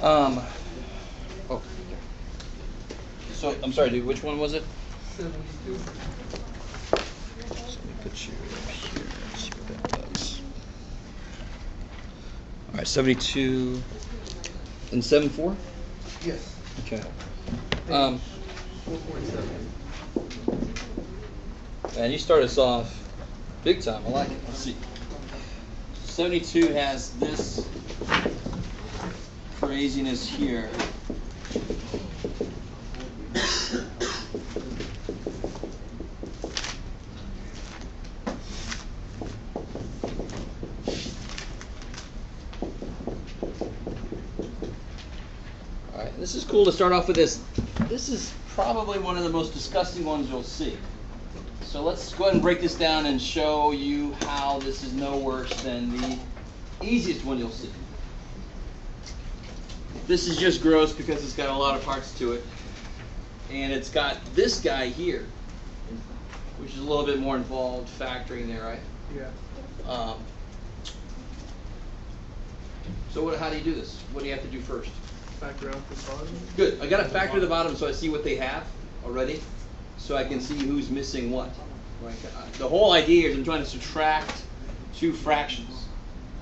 Oh, so I'm sorry, dude. Which one was it? 72. So let me put you up here. Let's see what that does. All right, 72 and 7.4. Yes. Okay. 4.7. And you start us off big time. I like it. Let's see. 72 has this craziness here. All right, this is cool to start off with this. This is probably one of the most disgusting ones you'll see. So let's go ahead and break this down and show you how this is no worse than the easiest one you'll see. This is just gross because it's got a lot of parts to it. And it's got this guy here, which is a little bit more involved factoring there, right? Yeah. So how do you do this? What do you have to do first? Factor out the bottom. Good. I got to factor the bottom so I see what they have already, so I can see who's missing what. Right? The whole idea is I'm trying to subtract two fractions,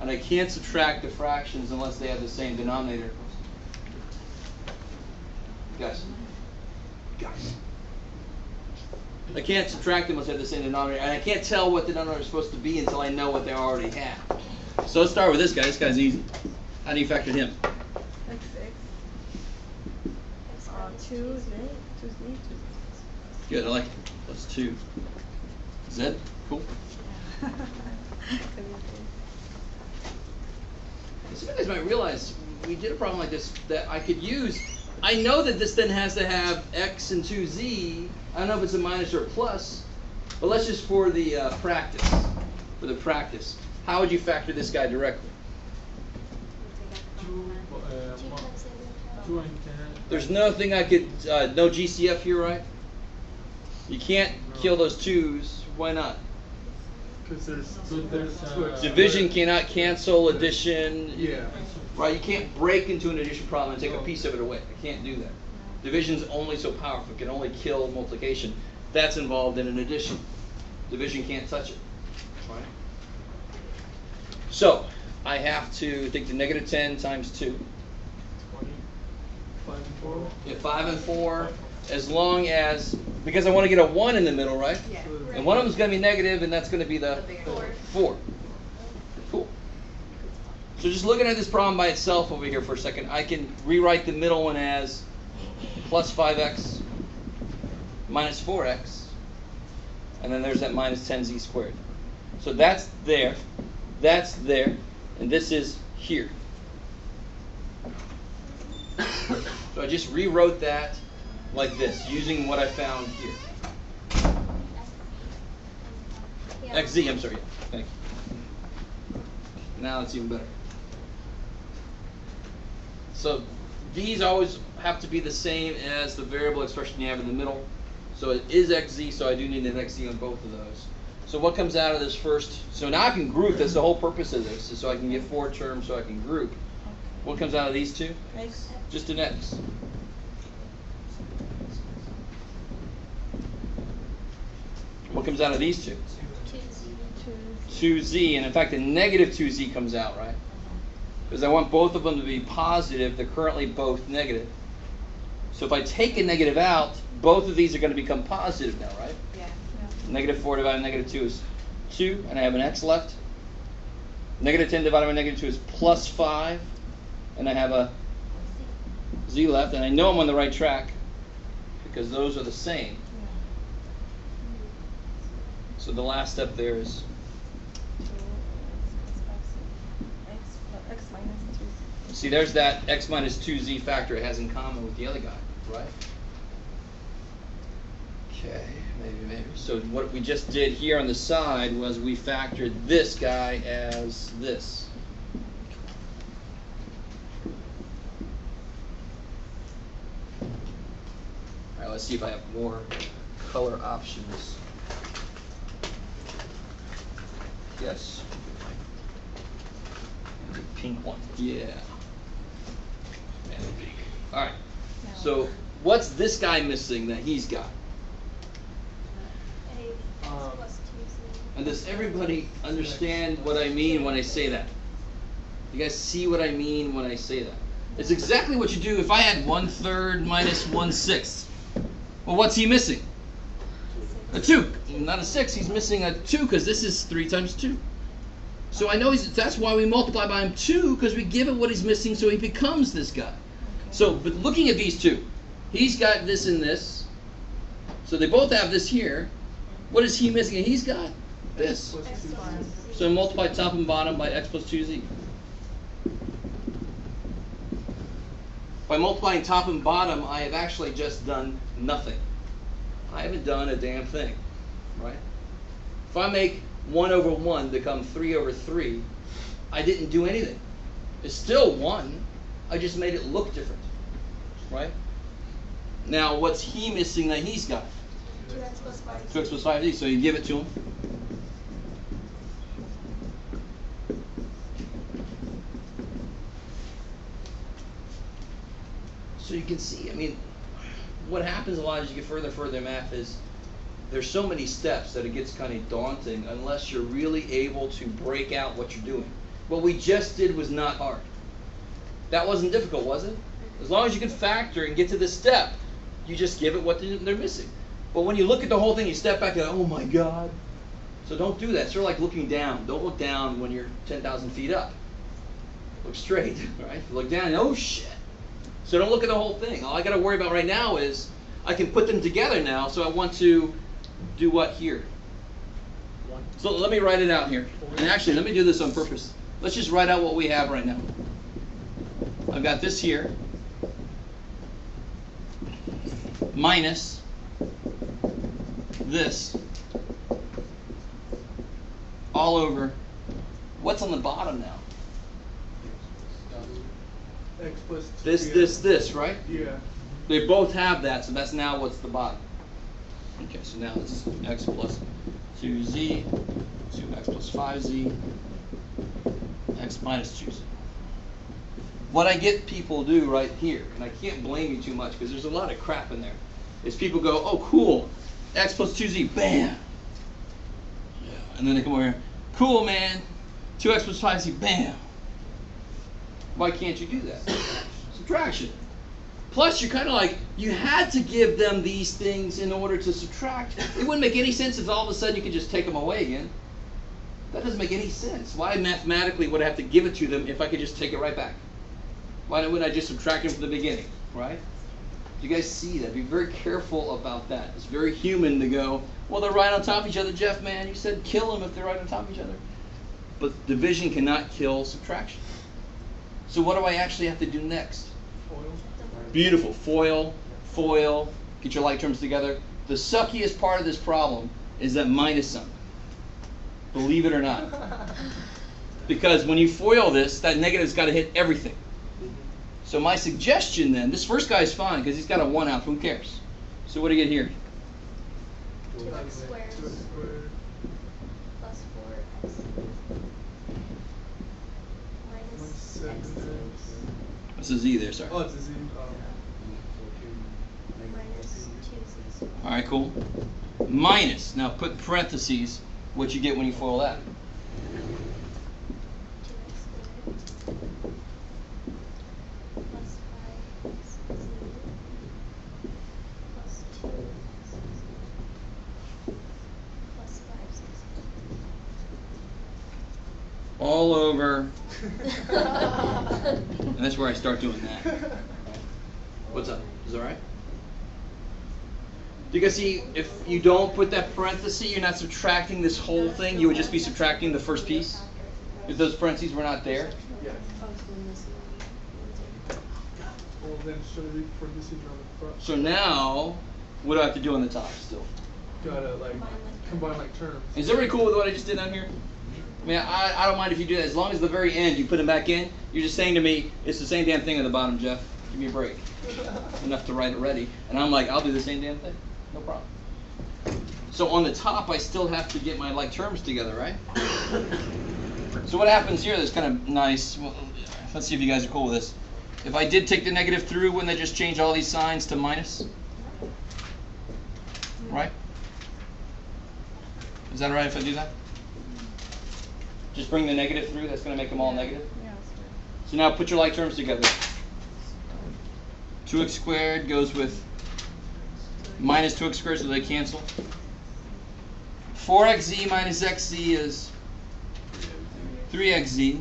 and I can't subtract the fractions unless they have the same denominator. Guys. I can't subtract them unless they have the same denominator, and I can't tell what the denominator is supposed to be until I know what they already have. So let's start with this guy. This guy's easy. How do you factor him? X. 2 Z. Good, I like it. Plus 2. Z? Cool. Some of you guys might realize we did a problem like this that I could use. I know that this then has to have X and 2Z. I don't know if it's a minus or a plus, but let's just for the practice. For the practice. How would you factor this guy directly? 2 and 10. There's nothing I could, no GCF here, right? You can't kill those 2's. Why not? Because there's Division cannot cancel addition. Yeah. Right? You can't break into an addition problem and take a piece of it away. I can't do that. Division's only so powerful. It can only kill multiplication. That's involved in an addition. Division can't touch it. Right? So, I have to take the negative 10 times 2. 20. 5 and 4. Yeah, 5 and 4. As long as, because I want to get a 1 in the middle, right? Yeah. And one of them is going to be negative, and that's going to be the 4. Cool. So just looking at this problem by itself over here for a second, I can rewrite the middle one as plus 5x minus 4x, and then there's that minus 10z squared. So that's there, and this is here. So I just rewrote that like this, using what I found here. XZ, I'm sorry. Thank you. Now it's even better. So these always have to be the same as the variable expression you have in the middle. So it is XZ, so I do need an XZ on both of those. So what comes out of this first? So now I can group. That's the whole purpose of this, is so I can get 4 terms so I can group. What comes out of these two? X. Just an X. What comes out of these two? 2z, and in fact the negative 2z comes out, right? Because I want both of them to be positive. They're currently both negative. So if I take a negative out, both of these are going to become positive now, right? Yeah. Negative 4 divided by negative 2 is 2, and I have an x left. Negative 10 divided by negative 2 is plus 5, and I have a z left, and I know I'm on the right track because those are the same. So the last step there is X minus 2. see, there's that x minus 2z factor it has in common with the other guy, right? Okay, maybe. So what we just did here on the side was we factored this guy as this. All right, let's see if I have more color options. Yes. The pink one. Yeah. Man, So what's this guy missing that he's got? And does everybody understand what I mean when I say that? You guys see what I mean when I say that? It's exactly what you do if I had 1/3 minus 1/6. Well, what's he missing? A 2. Not a 6. He's missing a 2 because this is 3 times 2. So I know that's why we multiply by him 2, because we give it what he's missing so he becomes this guy. So, but looking at these two, he's got this and this. So they both have this here. What is he missing? He's got this. So multiply top and bottom by x plus 2z. By multiplying top and bottom, I have actually just done nothing. I haven't done a damn thing, right? If I make 1/1 become 3/3, I didn't do anything. It's still 1. I just made it look different, right? Now, what's he missing that he's got? 2x plus 5. 2x plus 5z. So you give it to him. So you can see, I mean, what happens a lot as you get further and further in math is there's so many steps that it gets kind of daunting unless you're really able to break out what you're doing. What we just did was not hard. That wasn't difficult, was it? As long as you can factor and get to this step, you just give it what they're missing. But when you look at the whole thing, you step back and go, oh my God. So don't do that. It's sort of like looking down. Don't look down when you're 10,000 feet up. Look straight, right? If you look down, oh shit. So don't look at the whole thing. All I got to worry about right now is I can put them together now, so I want to do what here? So let me write it out here. And actually, let me do this on purpose. Let's just write out what we have right now. I've got this here. Minus this. All over. What's on the bottom now? X plus 2. This, right? Yeah. They both have that, so that's now what's the bottom. Okay, so now this is x plus 2z, 2x plus 5z, x minus 2z. What I get people do right here, and I can't blame you too much because there's a lot of crap in there, is people go, oh cool, x plus 2z, bam. Yeah. And then they come over here, cool man, 2x plus 5z, bam. Why can't you do that? Subtraction. Plus, you're kind of like, you had to give them these things in order to subtract. It wouldn't make any sense if all of a sudden you could just take them away again. That doesn't make any sense. Why mathematically would I have to give it to them if I could just take it right back? Why wouldn't I just subtract them from the beginning, right? You guys see that? Be very careful about that. It's very human to go, well, they're right on top of each other, Jeff, man. You said kill them if they're right on top of each other. But division cannot kill subtraction. So what do I actually have to do next? Foil. Beautiful. Foil, foil, get your like terms together. The suckiest part of this problem is that minus sign. Believe it or not. Because when you foil this, that negative's got to hit everything. So my suggestion then, this first guy's fine because he's got a 1 out, who cares? So what do you get here? 2x squared. 2x squared. Plus 4x. Minus x. What's a z there, sorry. Oh, it's a z. Minus 2z. All right, cool. Minus, now put parentheses, what you get when you foil that. 2x squared. Plus 5z. Plus 2x. Plus 5z. All over. And that's where I start doing that. What's up? Is that all right? Do you guys see, if you don't put that parenthesis, you're not subtracting this whole thing. You would just be subtracting the first piece. If those parentheses were not there. Yeah. Well, then should I read parentheses on the front? So now, what do I have to do on the top still? Gotta like combine like terms. Is everybody cool with what I just did down here? I mean, I don't mind if you do that. As long as the very end you put them back in, you're just saying to me, it's the same damn thing at the bottom, Jeff. Give me a break. Enough to write it ready. And I'm like, I'll do the same damn thing. No problem. So on the top, I still have to get my like terms together, right? So what happens here that's kind of nice. Well, let's see if you guys are cool with this. If I did take the negative through, wouldn't that just change all these signs to minus? Right? Is that right if I do that? Just bring the negative through, that's going to make them all negative? Yeah, that's right. So now put your like terms together. 2x squared goes with minus 2x squared, so they cancel. 4xz minus xz is 3xz.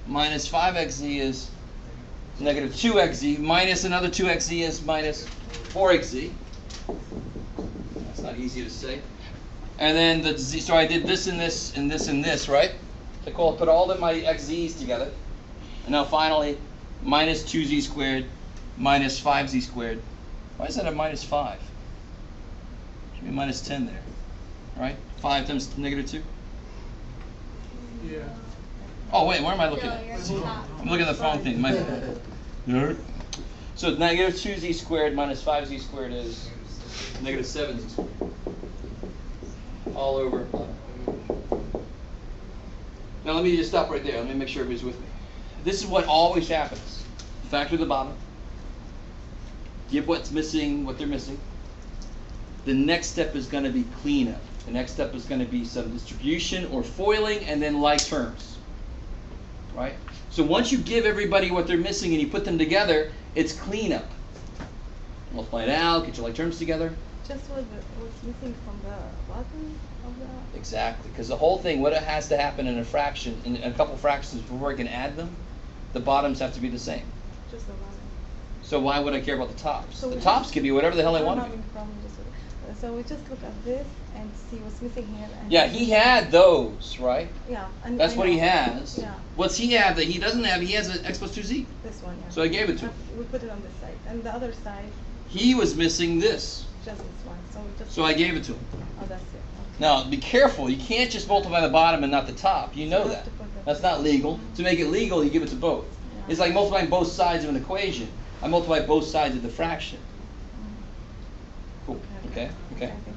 Minus 5xz is negative 2xz. Minus another 2xz is minus 4xz. That's not easy to say. And then the z, so I did this and this and this and this, right? So cool, put all of my xz's together. And now finally, minus 2z squared minus 5z squared. Why is that a minus 5? Should be minus 10 there, right? 5 times negative 2? Yeah. Oh, wait, where am I looking No, at? you're at the top. I'm looking at the phone thing. Nerd. So negative 2z squared minus 5z squared is negative 7z squared. All over. Now let me just stop right there. Let me make sure everybody's with me. This is what always happens. Factor the bottom. Give what's missing, what they're missing. The next step is going to be cleanup. The next step is going to be some distribution or foiling and then like terms. Right? So once you give everybody what they're missing and you put them together, it's cleanup. Multiply it out, get your like terms together. Just what's missing from the bottom of the. Exactly, because the whole thing, what it has to happen in a fraction, in a couple fractions before I can add them, the bottoms have to be the same. Just the bottom. So why would I care about the tops? So The we tops just- can be whatever the hell I I'm want to having be. a problem just with it. So we just look at this and see what's missing here. And Yeah, he had those, right? Yeah, and That's I what he know. has. Yeah, What's he have that he doesn't have? He has an x plus 2z. this one. Yeah. So I gave it to him. We put it on this side, and the other side, He was missing this. just this one. So we just. So I gave it to him. Oh, that's it. Okay. Now, be careful. You can't just multiply the bottom and not the top. You know So you that. have to put the- That's not legal. To make it legal, you give it to both. Yeah. It's like multiplying both sides of an equation. I multiply both sides of the fraction. Cool. Okay? Okay. I think-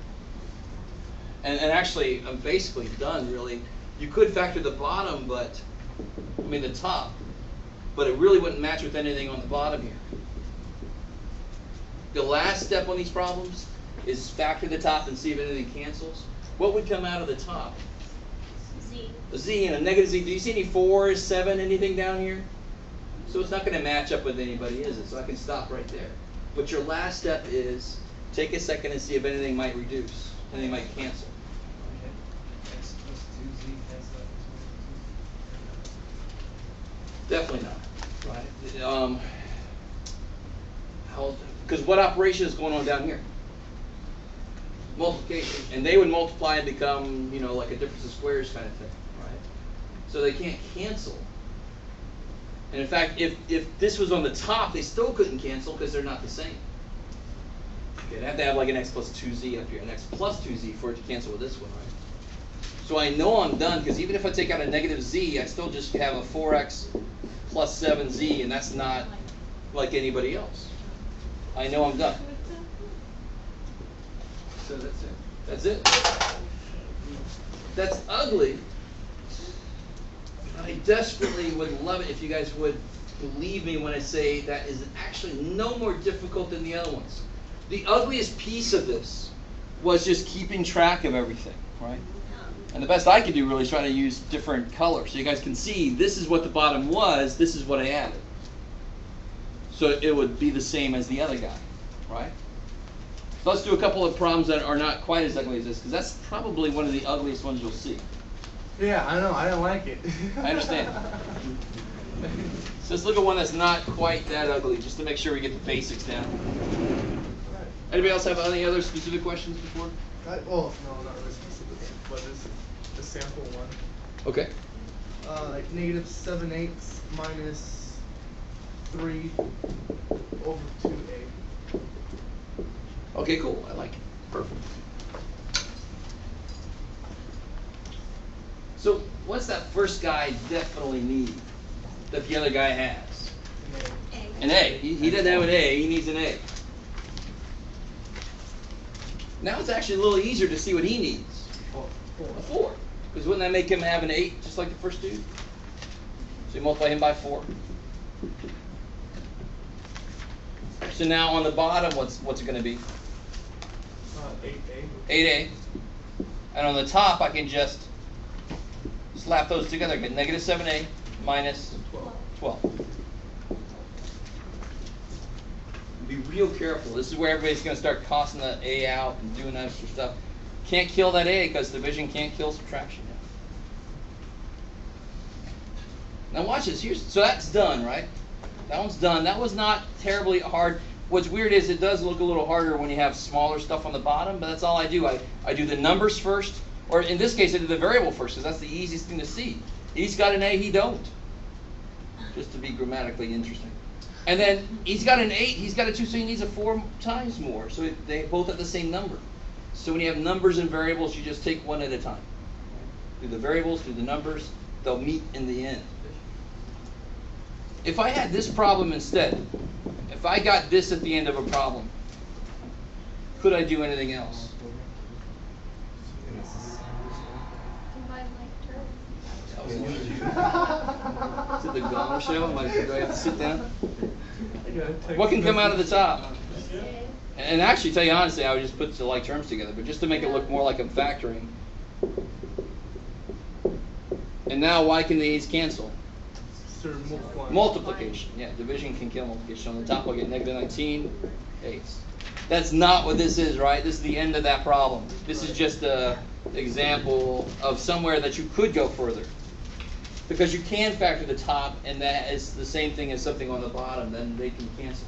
And actually, I'm basically done, really. You could factor the bottom, but, I mean the top, but it really wouldn't match with anything on the bottom here. The last step on these problems is factor the top and see if anything cancels. What would come out of the top? Z. A z and a negative z. Do you see any 4s, 7, anything down here? So it's not going to match up with anybody, is it? So I can stop right there. But your last step is take a second and see if anything might reduce, anything might cancel. X plus 2z cancel out. Definitely not, right? Because what operation is going on down here? Multiplication, and they would multiply and become, you know, like a difference of squares kind of thing, right? So they can't cancel. And in fact, if this was on the top, they still couldn't cancel because they're not the same. Okay, they have to have like an x plus 2z up here, an x plus 2z for it to cancel with this one, right? So I know I'm done because even if I take out a negative z, I still just have a 4x plus 7z, and that's not like anybody else. I know I'm done. So that's it. That's it. That's ugly. I desperately would love it if you guys would believe me when I say that is actually no more difficult than the other ones. The ugliest piece of this was just keeping track of everything, right? And the best I could do really is try to use different colors so you guys can see this is what the bottom was, this is what I added. So it would be the same as the other guy, right? So let's do a couple of problems that are not quite as ugly as this, because that's probably one of the ugliest ones you'll see. Yeah, I know. I don't like it. I understand. So let's look at one that's not quite that ugly, just to make sure we get the basics down. Anybody else have any other specific questions before? Well, no, not really specific, but this is the sample one. Okay. Like negative 7/8 minus 3 over 2a. Okay, cool. I like it. Perfect. So what's that first guy definitely need that the other guy has? An A. He doesn't have an A. He needs an A. Now it's actually a little easier to see what he needs. A 4. Because wouldn't that make him have an 8 just like the first dude? So you multiply him by 4. So now on the bottom, what's it going to be? 8A. 8a. And on the top, I can just slap those together. Get negative 7a minus 12. Be real careful. This is where everybody's going to start tossing the a out and doing that extra stuff. Can't kill that a because division can't kill subtraction. Now watch this. So that's done, right? That one's done. That was not terribly hard. What's weird is it does look a little harder when you have smaller stuff on the bottom, but that's all I do. I do the numbers first, or in this case I do the variable first because that's the easiest thing to see. He's got an A, he don't. Just to be grammatically interesting. And then he's got an 8, he's got a 2, so he needs a 4 times more. So they both have the same number. So when you have numbers and variables, you just take one at a time. Do the variables, do the numbers, they'll meet in the end. If I had this problem instead, if I got this at the end of a problem, could I do anything else? Combine like terms. Is it the Gomer show? Do I have to sit down? I gotta take What can come out of the top? Okay. And actually, tell you honestly, I would just put the like terms together, but just to make it look more like I'm factoring. And now, why can these cancel? Sir, multiply. Multiplication. Yeah, division can kill multiplication. On the top, I'll get negative 19 eighths. That's not what this is, right? This is the end of that problem. This is just an example of somewhere that you could go further. Because you can factor the top, and that is the same thing as something on the bottom, then they can cancel.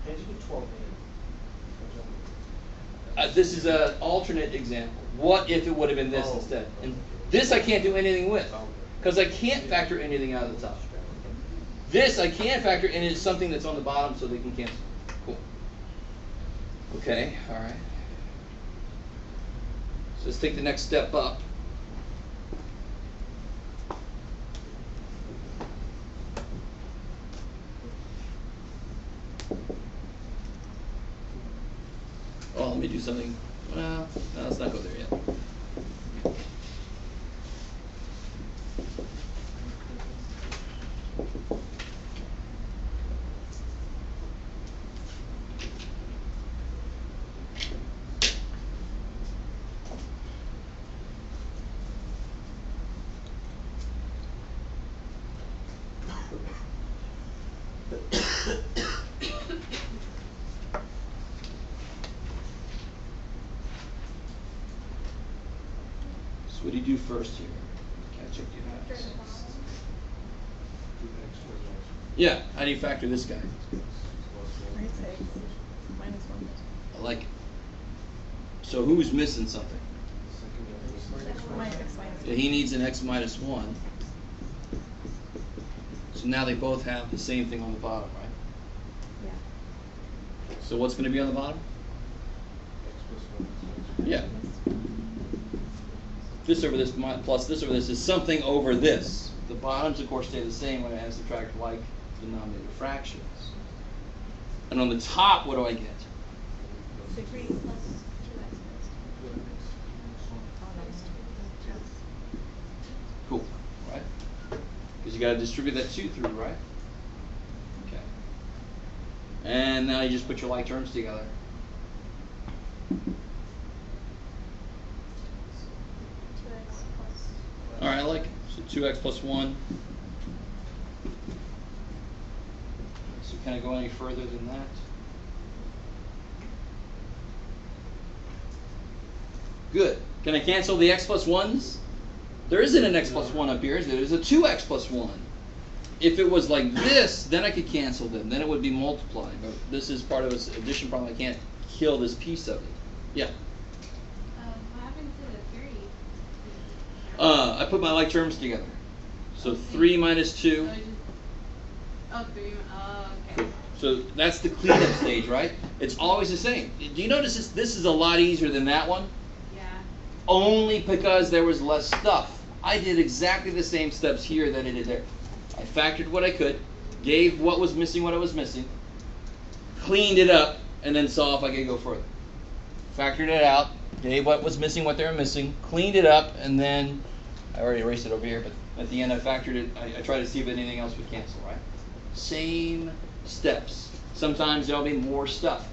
How'd you get 12 This is an alternate example. What if it would have been this instead? And this I can't do anything with, because I can't factor anything out of the top. This I can factor, and it's something that's on the bottom, so they can cancel. Cool. Okay, all right. So let's take the next step up. Oh, let me do something. Well, no, let's not go there yet. So what do you do first here? Catch up your After the bottom. Yeah, how do you factor this guy? Right, 6 minus 1. I like it. So who's missing something? Minus x minus Yeah, he needs an x minus 1. So now they both have the same thing on the bottom, right? Yeah. So what's going to be on the bottom? Yeah. This over this plus this over this is something over this. The bottoms, of course, stay the same when I have subtract like denominator fractions. And on the top, what do I get? 6 3 plus 2x Cool, right? Because you got to distribute that 2 through, right? Okay. And now you just put your like terms together. All right, I like it. So 2x plus 1. So can I go any further than that? Good. Can I cancel the x plus 1s? There isn't an x plus 1 up here, is there? There's a 2x plus 1. If it was like this, then I could cancel them. Then it would be multiplying. But this is part of this addition problem. I can't kill this piece of it. Yeah. What happened to the 3? I put my like terms together. So 3 minus 2. Oh, 3. Oh, okay. Cool. So that's the cleanup stage, right? It's always the same. Do you notice this is a lot easier than that one? Yeah. Only because there was less stuff. I did exactly the same steps here that I did there. I factored what I could, gave what was missing what I was missing, cleaned it up, and then saw if I could go further. Factored it out, gave what was missing what they were missing, cleaned it up, and then I already erased it over here, but at the end I factored it. I tried to see if anything else would cancel, right? Same steps, Sometimes there'll be more stuff.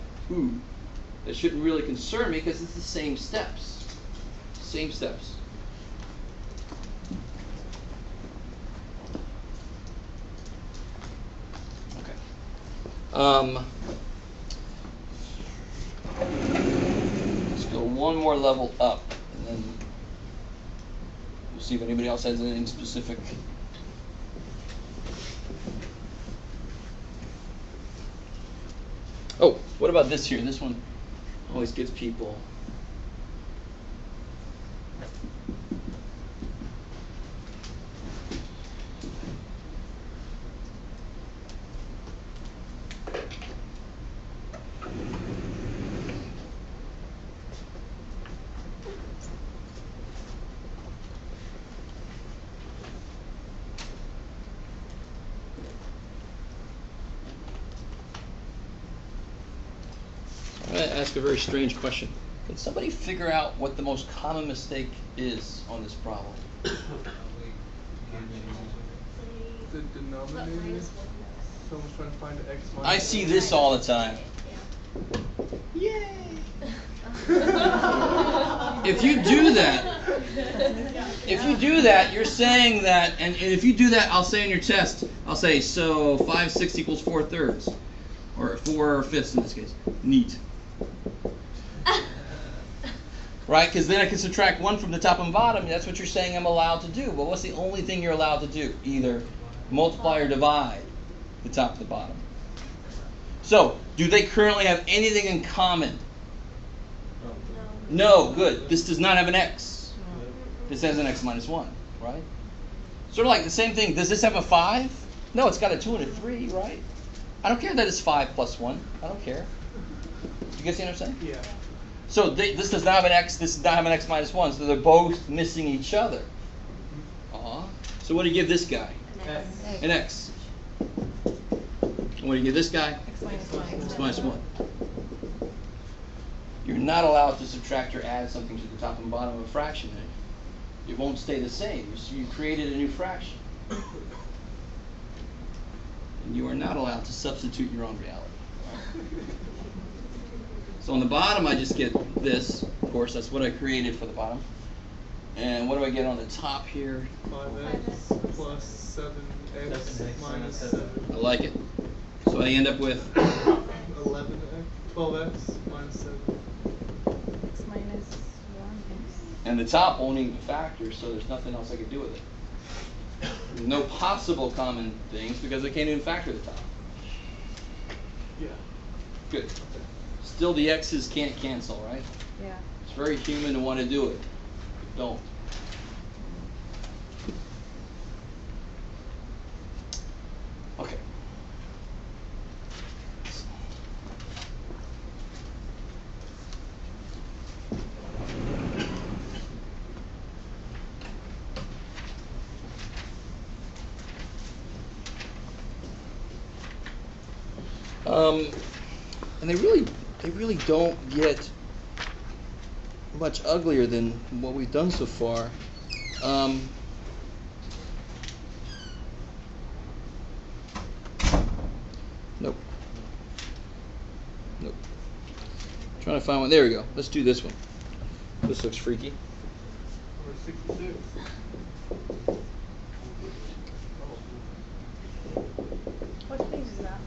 That shouldn't really concern me because it's the same steps. Same steps. Okay. Let's go one more level up, and then we'll see if anybody else has anything specific. Oh, what about this here? This one always gets people. I'm going to ask a very strange question. Can somebody figure out what the most common mistake is on this problem? The denominator. Someone's trying to find x minus. I see this all the time. Yay! If you do that, you're saying that, and if you do that, I'll say in your test, I'll say, so 5/6 equals 4/3, or 4/5 in this case. Neat. Right? Because then I can subtract 1 from the top and bottom. That's what you're saying I'm allowed to do. But what's the only thing you're allowed to do? Either multiply or divide the top and the bottom. So, do they currently have anything in common? No, good. This does not have an x. This has an x minus 1, right? Sort of like the same thing. Does this have a 5? No, it's got a 2 and a 3, right? I don't care that it's 5 plus 1. I don't care. You guys see what I'm saying? Yeah. So this does not have an x, this does not have an x minus 1, so they're both missing each other. So what do you give this guy? An x. And what do you give this guy? X minus 1. You're not allowed to subtract or add something to the top and bottom of a fraction. It won't stay the same. You created a new fraction. And you are not allowed to substitute your own reality. So on the bottom, I just get this. Of course, that's what I created for the bottom. And what do I get on the top here? 5x plus 7x minus 7. I like it. So I end up with 11x, 12x minus 7. X minus 1x. and the top won't even factor, so there's nothing else I could do with it. No possible common things because I can't even factor the top. Yeah. Good. Still, the x's can't cancel, right? Yeah. It's very human to want to do it, but don't. Okay. And they really don't get much uglier than what we've done so far. Nope. Trying to find one. There we go. Let's do this one. This looks freaky. Number 66. What page is that?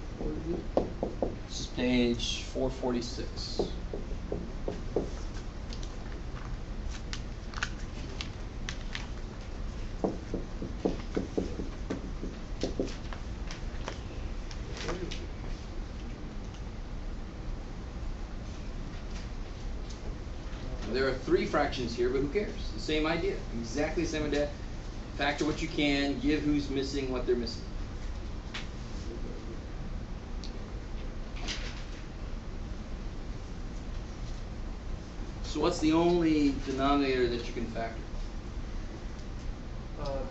This is page 446. There are three fractions here, but who cares? The same idea. Exactly the same idea. Factor what you can, give who's missing what they're missing. So what's the only denominator that you can factor?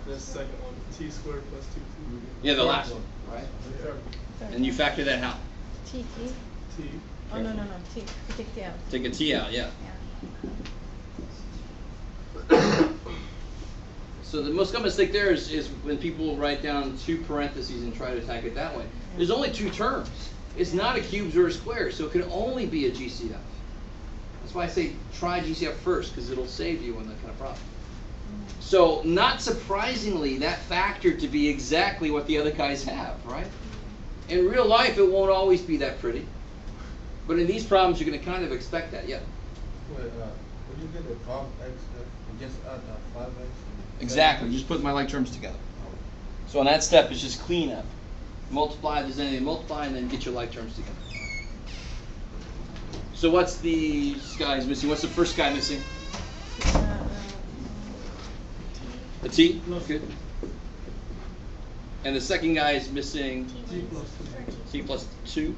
The second one, t squared plus 2t. Yeah, the last one, right? Yeah. And you factor that how? T. T. Oh, no, T. You take T out. Take a t out, yeah. Yeah. So the most common mistake there is when people write down two parentheses and try to attack it that way. There's only two terms. It's not a cubes or a square, so it can only be a GCF. That's why I say try GCF first, because it'll save you on that kind of problem. So, not surprisingly, that factored to be exactly what the other guys have, right? In real life, it won't always be that pretty. But in these problems, you're going to kind of expect that, yeah. Wait, when you get a 5x, you just add 5x? Exactly, just put my like terms together. So on that step, it's just clean up. Multiply if there's anything to multiply, and then get your like terms together. So what's the guys missing? What's the first guy missing? A t? Good. And the second guy is missing t plus 2.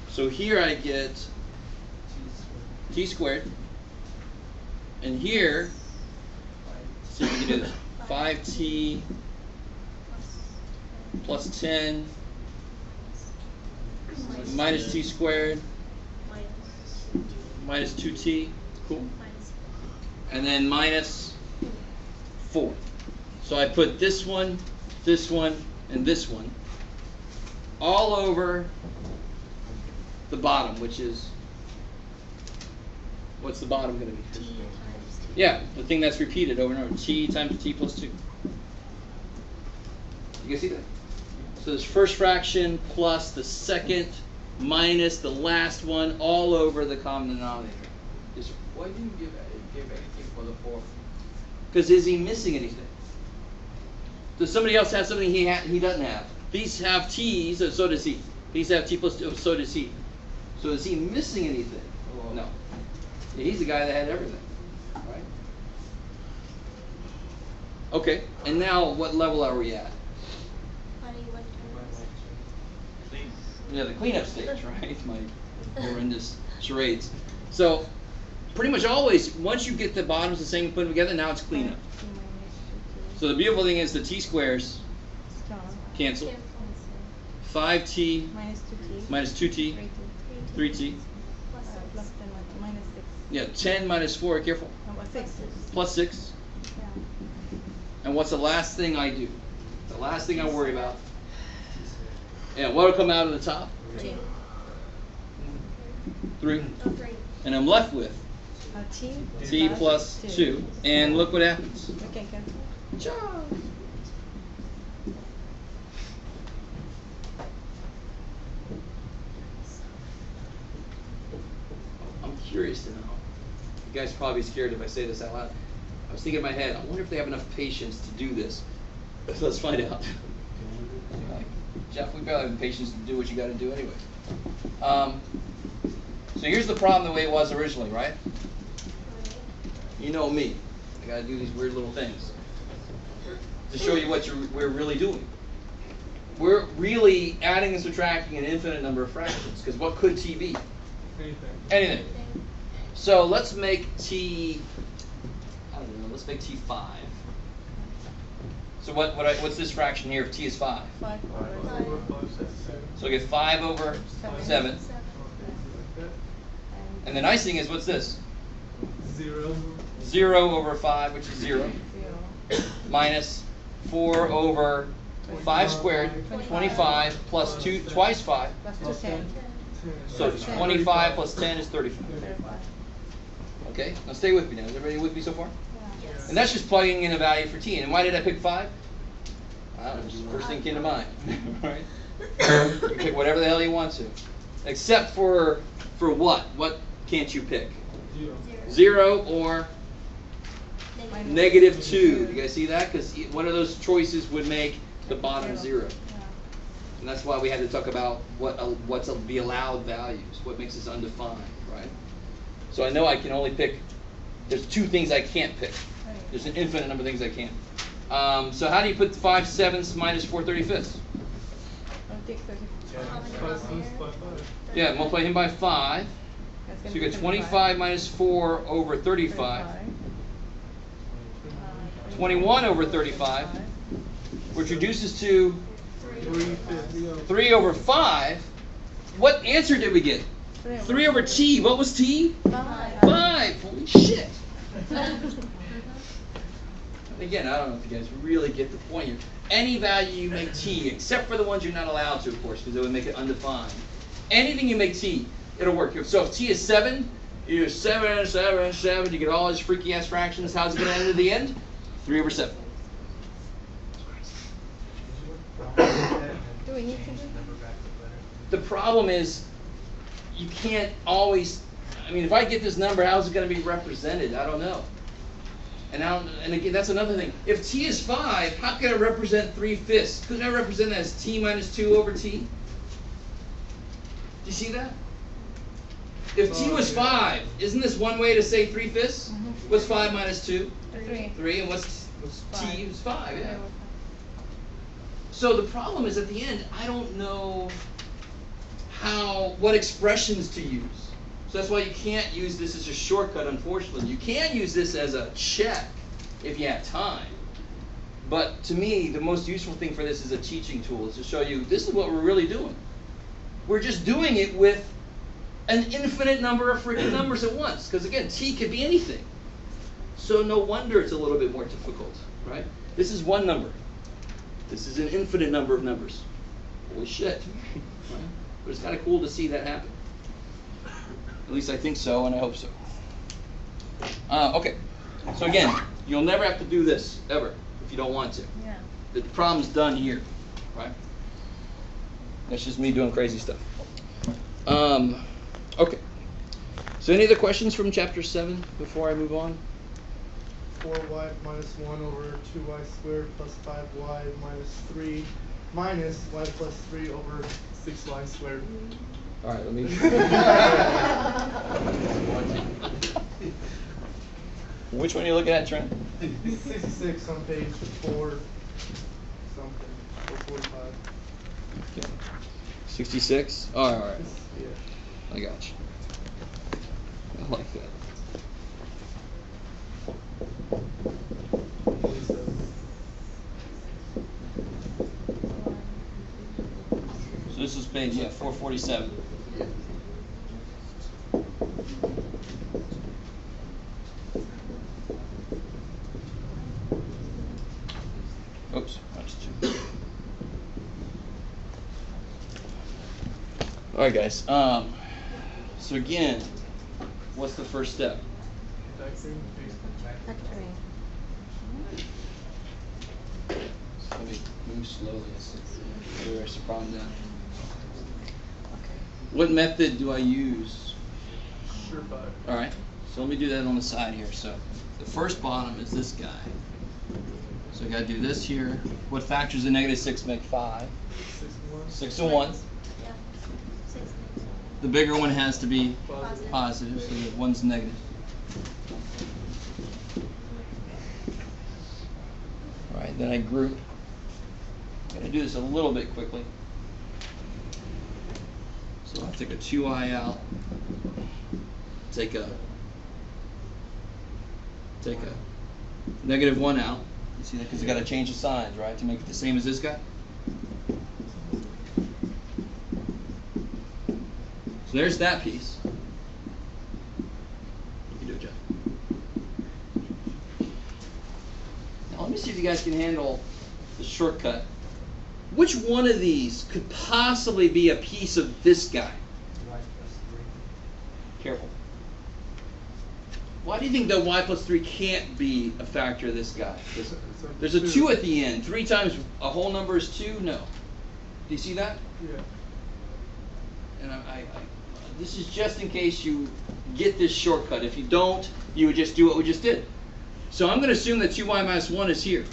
So here I get t squared. And here, let's see if we can do this. 5t plus 10 minus t squared minus 2t. Cool. And then minus 4. So I put this one, and this one all over the bottom, which is, what's the bottom going to be? T times T. Yeah, the thing that's repeated over and over. T times t plus 2. You guys see that? So this first fraction plus the second minus the last one all over the common denominator. Why didn't you give anything for the fourth? Because is he missing anything? Does somebody else have something he doesn't have? These have t's, so does he. These have t plus 2, so does he. So is he missing anything? Oh. No. He's the guy that had everything, right? Okay, and now what level are we at? Yeah, the cleanup stage, right? My horrendous charades. So, pretty much always, once you get the bottoms the same and put them together, now it's cleanup. So the beautiful thing is the t squares cancel. 5t minus 2t, 3t. Plus 10 minus 6. Yeah, 10 minus 4, careful. No, 6. Plus 6. Yeah. And what's the last thing I do? The last thing I worry about. Yeah, what will come out of the top? 3. 3. Oh, 3. And I'm left with t plus 2. And look what happens. Okay, cancel. Ciao. I'm curious to know. You guys are probably scared if I say this out loud. I was thinking in my head, I wonder if they have enough patience to do this. Let's find out. Like, Jeff, we barely have the patience to do what you got to do anyway. So here's the problem the way it was originally, right? You know me. I got to do these weird little things to show you what we're really doing. We're really adding and subtracting an infinite number of fractions, because what could t be? Anything. So let's make t, I don't know, let's make t 5. So what's this fraction here if t is 5? 5 So I get 5 over 7. And the nice thing is, what's this? 0. 0 over 5, which is 0. Minus 4 over 5 squared, 25 plus 2, twice 5. Plus 10. So 25 plus 10 is 35. Okay, now stay with me now. Is everybody with me so far? Yes. And that's just plugging in a value for t. And why did I pick 5? I don't know, just the first thing came to mind. Right? You pick whatever the hell you want to. Except for what? What can't you pick? 0 or negative 2. Do you guys see that? Because one of those choices would make the bottom 0. And that's why we had to talk about what's the allowed values, what makes this undefined, right? So I know I can only pick, there's 2 things I can't pick. There's an infinite number of things I can't. So how do you put 5/7 minus 4/35? Yeah, multiply him by 5. So you get 25 minus 4 over 35. 21 over 35, which reduces to 3 over 5. What answer did we get? 3 over t. What was t? 5. Holy shit. Again, I don't know if you guys really get the point here. Any value you make t, except for the ones you're not allowed to, of course, because it would make it undefined. Anything you make t, it'll work. So if t is 7, you do 7, 7, 7, you get all these freaky ass fractions. How's it going to end at the end? 3 over 7. Do we need to do? The problem is, you can't always, I mean, if I get this number, how's it going to be represented? I don't know. And again, that's another thing. If t is 5, how can I represent 3/5? Couldn't I represent that as t minus 2 over t? Do you see that? If t was 5, isn't this one way to say 3/5? What's 5 minus 2? 3. 3, and what's Five. t is 5, yeah. So the problem is at the end, I don't know what expressions to use. So that's why you can't use this as a shortcut, unfortunately. You can use this as a check if you have time. But to me, the most useful thing for this is a teaching tool, is to show you this is what we're really doing. We're just doing it with an infinite number of freaking numbers at once. Because again, t could be anything. So no wonder it's a little bit more difficult, right? This is one number. This is an infinite number of numbers. Holy shit. Right? But it's kind of cool to see that happen. At least I think so, and I hope so. Okay. So again, you'll never have to do this, ever, if you don't want to. Yeah. The problem's done here, right? That's just me doing crazy stuff. Okay. So any other questions from chapter 7 before I move on? 4y minus 1 over 2y squared plus 5y minus 3 minus y plus 3 over 6y squared. All right, let me. Which one are you looking at, Trent? 66 on page 4 something, or 45. Okay. 66? All right. Yeah. I got you. I like that. 47. So this is page, 447. Oops, that's 2. All right, guys. So again, what's the first step? Factoring. Factoring. So let me move slowly. So the rest of the problem down. What method do I use? Sure, but. All right. So let me do that on the side here. So the first bottom is this guy. So I got to do this here. What factors in negative 6 make 5? 6 and 1. Yeah. 6. The bigger one has to be Positive. positive, so the one's negative. All right, then I group. I'm going to do this a little bit quickly. So I'll take a 2i out. Take a negative 1 out. You see that? Because you got to change the signs, right, to make it the same as this guy. So there's that piece. You can do it, Jeff. Now let me see if you guys can handle the shortcut. Which one of these could possibly be a piece of this guy? Careful. Why do you think that y plus 3 can't be a factor of this guy? There's a 2 at the end. 3 times a whole number is 2? No. Do you see that? Yeah. And this is just in case you get this shortcut. If you don't, you would just do what we just did. So I'm going to assume that 2y minus 1 is here.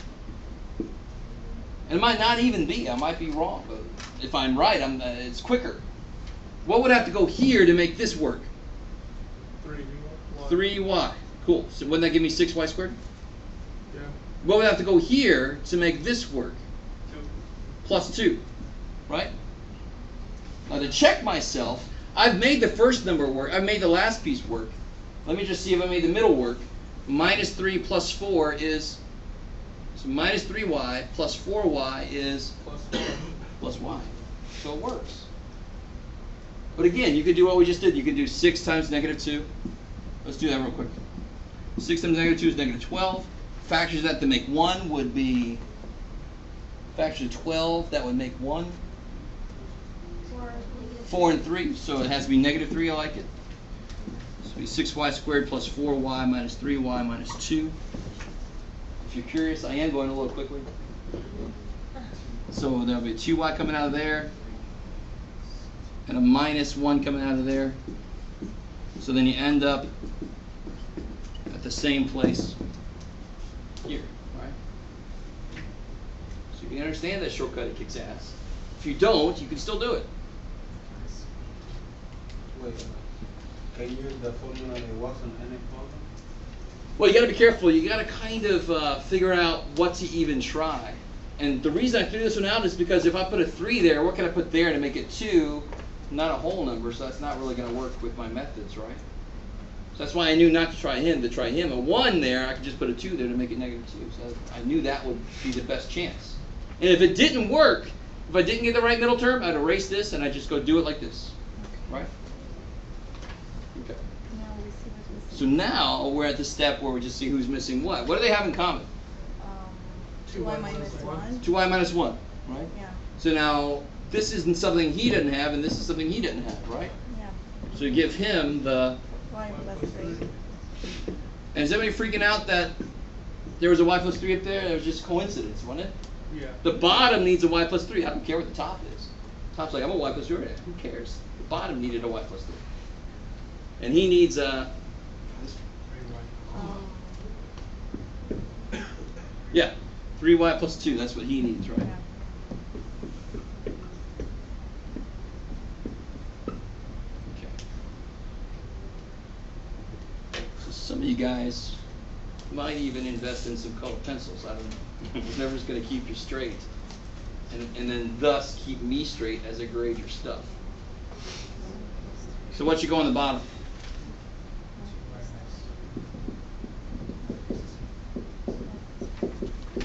And it might not even be. I might be wrong. But if I'm right, it's quicker. What would have to go here to make this work? 3y. Cool. So wouldn't that give me 6y squared? Yeah. What would have to go here to make this work? 2. Plus 2. Right? Now to check myself, I've made the first number work. I've made the last piece work. Let me just see if I made the middle work. Minus 3 plus 4 is, so minus 3y plus 4y is plus y. So it works. But again, you could do what we just did. You could do 6 times negative 2. Let's do that real quick. 6 times negative 2 is negative 12. Factors that to make 1 would be factors of 12, that would make 1. 4 and 3, so it has to be negative 3, I like it. So it'll be 6y squared plus 4y minus 3y minus 2. If you're curious, I am going a little quickly. So there'll be 2y coming out of there, and a minus 1 coming out of there. So then you end up at the same place here, right? So you can understand that shortcut, it kicks ass. If you don't, you can still do it. Wait, can you use the formula that was on any problem? Well, you got to be careful. You got to kind of figure out what to even try. And the reason I threw this one out is because if I put a 3 there, what can I put there to make it 2? Not a whole number, so that's not really going to work with my methods, right? So that's why I knew not to try him. To try him, a 1 there, I could just put a 2 there to make it negative 2. So I knew that would be the best chance. And if it didn't work, if I didn't get the right middle term, I'd erase this and I'd just go do it like this, right? Okay. Now we see what's missing. So now we're at the step where we just see who's missing what. What do they have in common? 2y minus 1. 2y minus 1, right? Yeah. So now this isn't something he doesn't have, and this is something he didn't have, right? Yeah. So you give him the. Y plus 3. And is anybody freaking out that there was a y plus 3 up there? It was just coincidence, wasn't it? Yeah. The bottom needs a y plus 3. I don't care what the top is. Top's like, I'm a y plus 3. Who cares? The bottom needed a y plus 3. And he needs a. Yeah, 3y plus 2. That's what he needs, right? Yeah. Okay. So some of you guys might even invest in some colored pencils. I don't know. Whatever's going to keep you straight. And then thus keep me straight as I grade your stuff. So what you go on the bottom?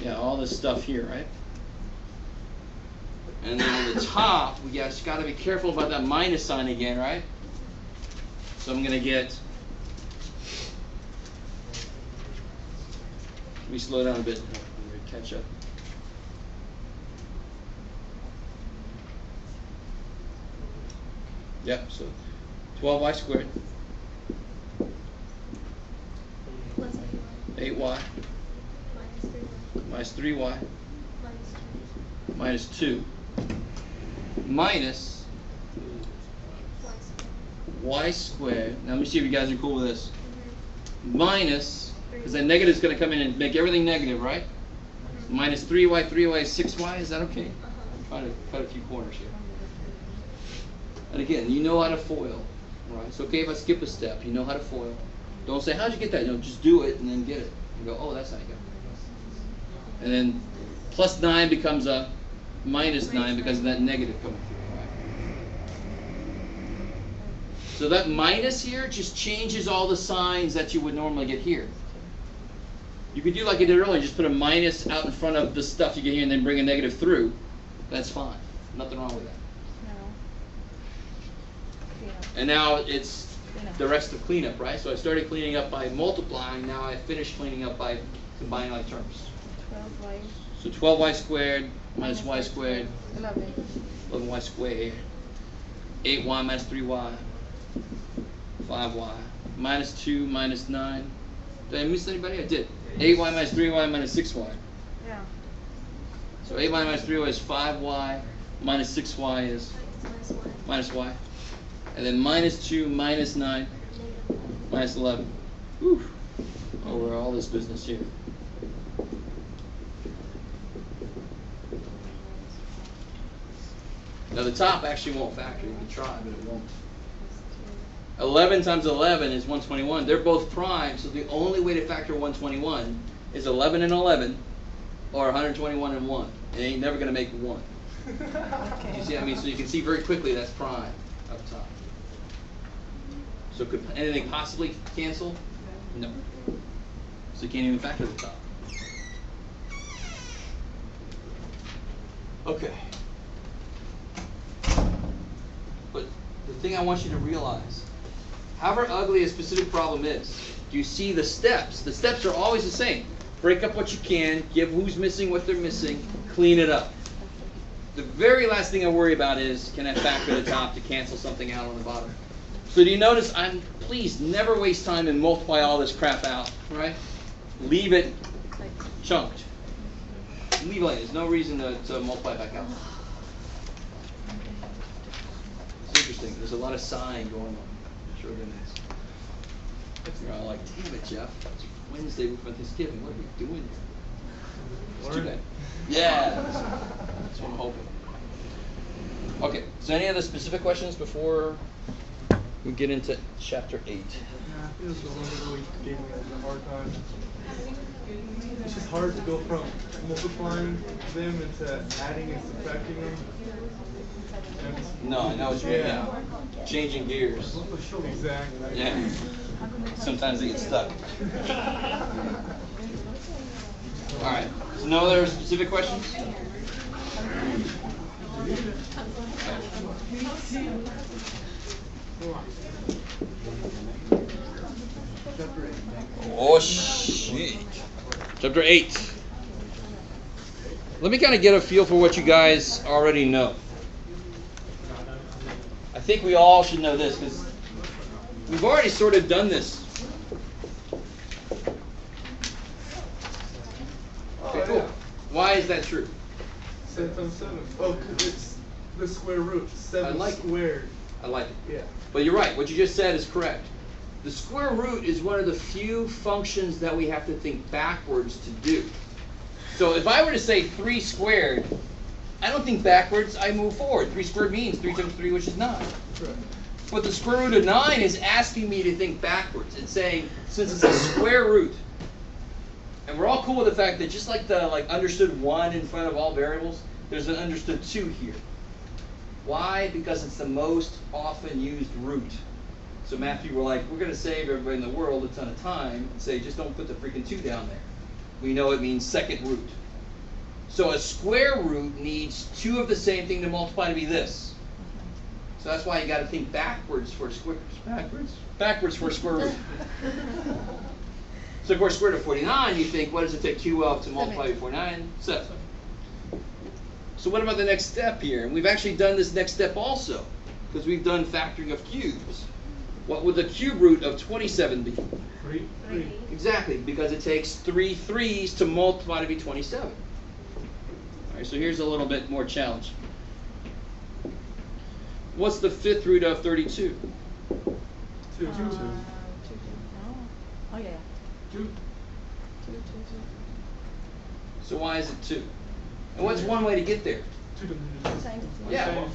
Yeah, all this stuff here, right? And then on the top, we just got to be careful about that minus sign again, right? So I'm going to get. Let me slow down a bit. I'm going to catch up. Yep. So 12y squared. 8y. Minus 3y. Minus 2. Minus y squared. Now let me see if you guys are cool with this. Minus, because that negative is going to come in and make everything negative, right? Minus 3y, 3y is 6y. Is that okay? I'm trying to cut a few corners here. And again, you know how to FOIL, right? It's okay if I skip a step. You know how to FOIL. Don't say, how'd you get that? You know, just do it and then get it. And go, oh, that's how you got it. And then plus 9 becomes a minus 9 because of that negative coming through, right? So that minus here just changes all the signs that you would normally get here. You could do like I did earlier, just put a minus out in front of the stuff you get here and then bring a negative through. That's fine. Nothing wrong with that. No. And now it's the rest of cleanup, right? So I started cleaning up by multiplying. Now I finished cleaning up by combining like terms. 12y. So 12y squared minus y squared, 11. 11y squared, 8y minus 3y, 5y, minus 2 minus 9. Did I miss anybody? I did. 8y minus 3y minus 6y. Yeah. So 8y minus 3y is 5y, minus 6y is minus y. And then minus 2 minus 9 minus 11. Whew. Over all this business here. Now the top actually won't factor. You can try, but it won't. 11 times 11 is 121. They're both prime, so the only way to factor 121 is 11 and 11, or 121 and 1. It ain't never going to make 1. Okay. You see what I mean? So you can see very quickly that's prime up top. So could anything possibly cancel? No. So you can't even factor the top. Okay. But the thing I want you to realize, however ugly a specific problem is, do you see the steps? The steps are always the same. break up what you can, give who's missing what they're missing, clean it up. The very last thing I worry about is, can I factor the top to cancel something out on the bottom? So do you notice, please never waste time and multiply all this crap out, right? Leave it chunked. Leave it like there's no reason to multiply back out. It's interesting. There's a lot of sighing going on. Sure there is. You're all like, damn it, Jeff. It's Wednesday before Thanksgiving. What are we doing here? It's too bad. Yeah. That's what I'm hoping. Okay. So any other specific questions before we get into chapter 8? Yeah, I think it was the one that really gave me a hard time. It's just hard to go from multiplying them into adding and subtracting them. No, I know what you mean. Yeah. Changing gears. Exactly. Yeah. Sometimes they get stuck. All right. So no other specific questions? Oh shit. Chapter 8. Let me kind of get a feel for what you guys already know. I think we all should know this because we've already sort of done this. Okay, cool. Why is that true? 7 times 7. Oh, because it's the square root. 7 squared. I like it. Yeah. But you're right. What you just said is correct. The square root is one of the few functions that we have to think backwards to do. So if I were to say 3 squared, I don't think backwards, I move forward. 3 squared means 3 times 3, which is 9. Right. But the square root of 9 is asking me to think backwards. It's saying, since it's a square root, and we're all cool with the fact that just like the understood 1 in front of all variables, there's an understood 2 here. Why? Because it's the most often used root. So math people were like, we're going to save everybody in the world a ton of time and say, just don't put the freaking 2 down there. We know it means second root. So a square root needs 2 of the same thing to multiply to be this. So that's why you got to think backwards for a square. Backwards for a square root. So of course, square root of 49, you think, what does it take 2 of to multiply by 49? 7. So what about the next step here? And we've actually done this next step also, because we've done factoring of cubes. What would the cube root of 27 be? 3. Exactly, because it takes 3 3s to multiply to be 27. All right, so here's a little bit more challenge. What's the 5th root of 32? 2. Oh yeah. 2. So why is it 2? And what's one way to get there? 2 Times Yeah.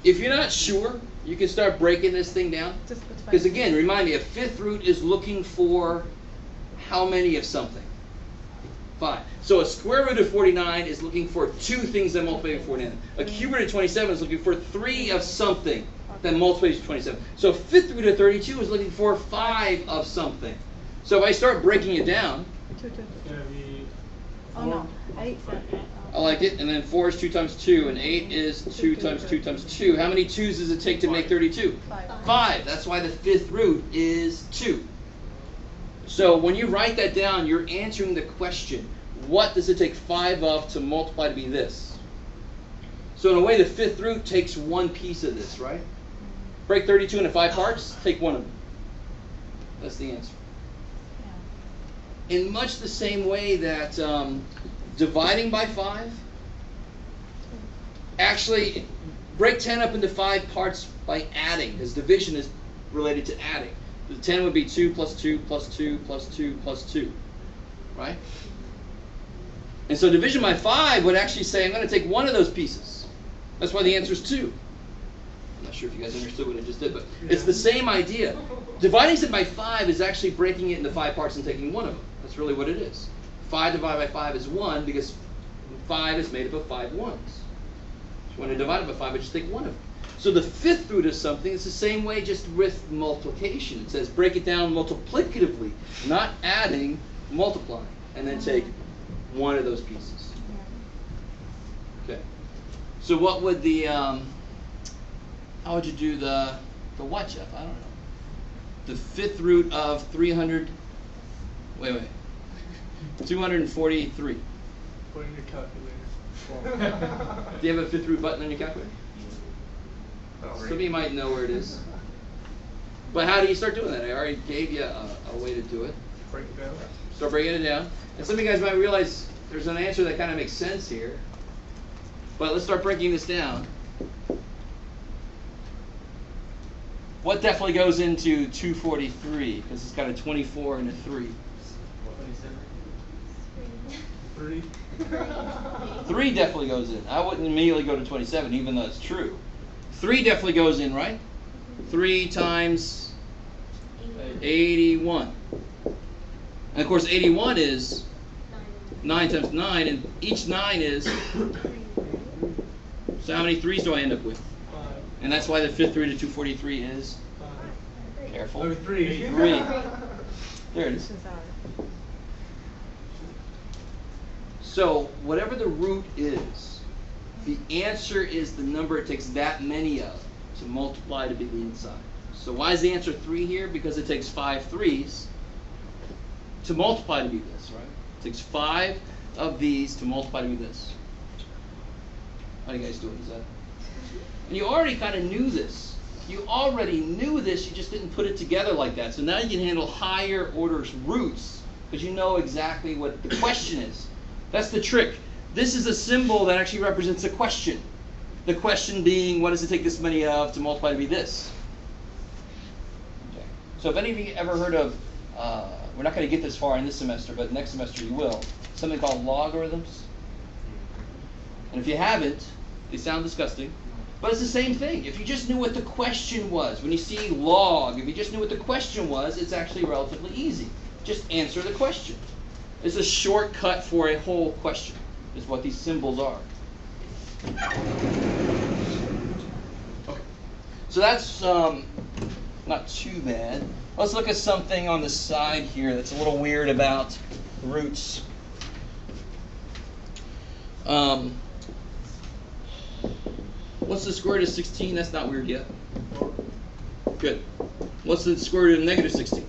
If you're not sure, you can start breaking this thing down. Just put 5. Because again, remind me, a 5th root is looking for how many of something? 5. So a square root of 49 is looking for 2 things that multiply by 49. A cube root of 27 is looking for 3 of something that multiplies by 27. So a 5th root of 32 is looking for 5 of something. So if I start breaking it down, 2. It's going to be Oh no. 8. I like it. And then 4 is 2 times 2, and 8 is 2 times 2 times 2. How many 2's does it take to make 32? 5. 5. That's why the 5th root is 2. So when you write that down, you're answering the question, what does it take 5 of to multiply to be this? So in a way, the 5th root takes one piece of this, right? Break 32 into 5 parts, take one of them. That's the answer. In much the same way that dividing by 5, actually break 10 up into 5 parts by adding, because division is related to adding. The 10 would be 2 plus 2 plus 2 plus 2 plus 2, right? And so division by 5 would actually say I'm going to take one of those pieces. That's why the answer is 2. I'm not sure if you guys understood what I just did, but it's the same idea. Dividing it by 5 is actually breaking it into 5 parts and taking one of them. That's really what it is. 5 divided by 5 is 1 because 5 is made up of 5 ones. So when I divide it by 5, I just take one of them. So the 5th root of something is the same way just with multiplication. It says break it down multiplicatively, not adding, multiplying, and then take one of those pieces. Okay. So what would the, how would you do the what, Jeff? I don't know. The 5th root of 300, wait. 243. Put in your calculator. Do you have a fifth root button on your calculator? Some of you might know where it is. But how do you start doing that? I already gave you a way to do it. Break it down. Start breaking it down. And some of you guys might realize there's an answer that kind of makes sense here. But let's start breaking this down. What definitely goes into 243? Because it's got a 24 and a 3. 3. 3 definitely goes in. I wouldn't immediately go to 27, even though it's true. 3 definitely goes in, right? 3 times 81. And of course, 81 is 9 times 9, and each 9 is. So how many 3s do I end up with? 5. And that's why the fifth root of 243 is. 5. Careful. Oh, 3. 3. There it is. So whatever the root is, the answer is the number it takes that many of to multiply to be the inside. So why is the answer 3 here? Because it takes 5 3s to multiply to be this, right? It takes 5 of these to multiply to be this. How are you guys doing? Is that? And you already kind of knew this. You already knew this, you just didn't put it together like that. So now you can handle higher order roots because you know exactly what the question is. That's the trick. This is a symbol that actually represents a question. The question being, what does it take this many of to multiply to be this? Okay. So if any of you ever heard of, we're not going to get this far in this semester, but next semester you will, something called logarithms. And if you haven't, they sound disgusting, but it's the same thing. If you just knew what the question was, when you see log, if you just knew what the question was, it's actually relatively easy. Just answer the question. It's a shortcut for a whole question, is what these symbols are. Okay. So that's not too bad. Let's look at something on the side here that's a little weird about roots. What's the square root of 16? That's not weird yet. Good. What's the square root of negative 16?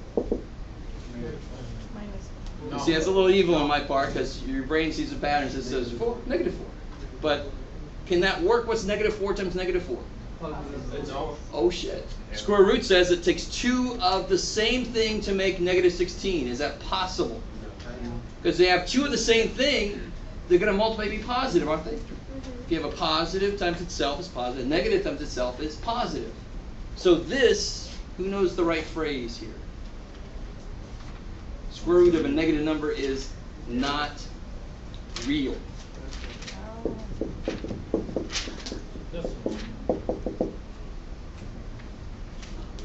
You see, that's a little evil on my part because your brain sees the patterns that says 4, negative 4. But can that work? What's negative 4 times negative 4? Oh shit. Square root says it takes 2 of the same thing to make negative 16. Is that possible? Because they have 2 of the same thing, they're going to multiply to be positive, aren't they? If you have a positive times itself is positive, negative times itself is positive. So this, who knows the right phrase here? Square root of a negative number is not real.